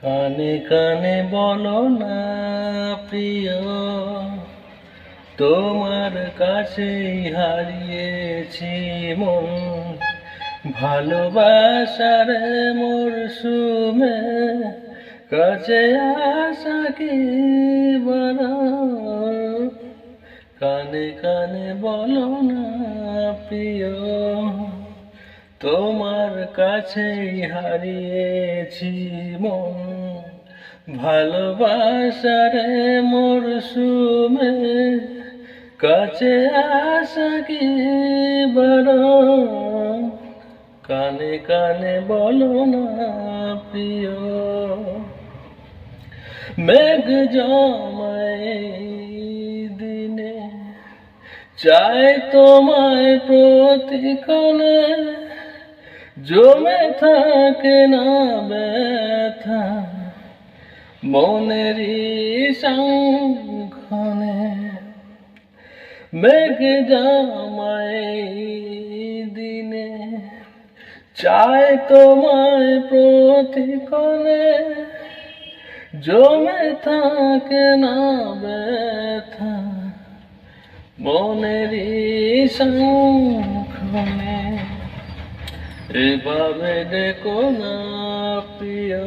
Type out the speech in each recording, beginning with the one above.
কানে কানে বলো না প্রিয়, তোমার কাছেই হারিয়েছি মন। ভালোবাসার মরশুমে কাছে আসা কি বারণ। কানে কানে বলো না প্রিয়, তোমার কাছেই হারিয়েছি মন। ভালোবাসার মরশুমে কাছে আসা কি বারণ। কানে কানে বলো না প্রিয়। মেঘ জমায় দিনে চাই তোমায় প্রতিক্ষণে, জমে থাকে না ব্যথা মনেরই সংক্ষণে। মেঘ জমায় দিনে চাই তোমায় প্রতিক্ষণে, জমে থাকে না ব্যথা মনেরই সংক্ষণে। এভাবে ডেকো না প্রিয়,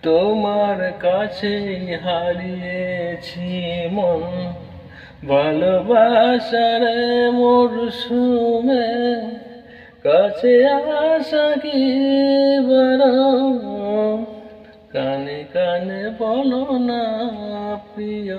তোমার কাছেই হারিয়েছি মন। ভালোবাসার মরশুমে কাছে আসা কি বারণ। কানে কানে বলো না প্রিয়।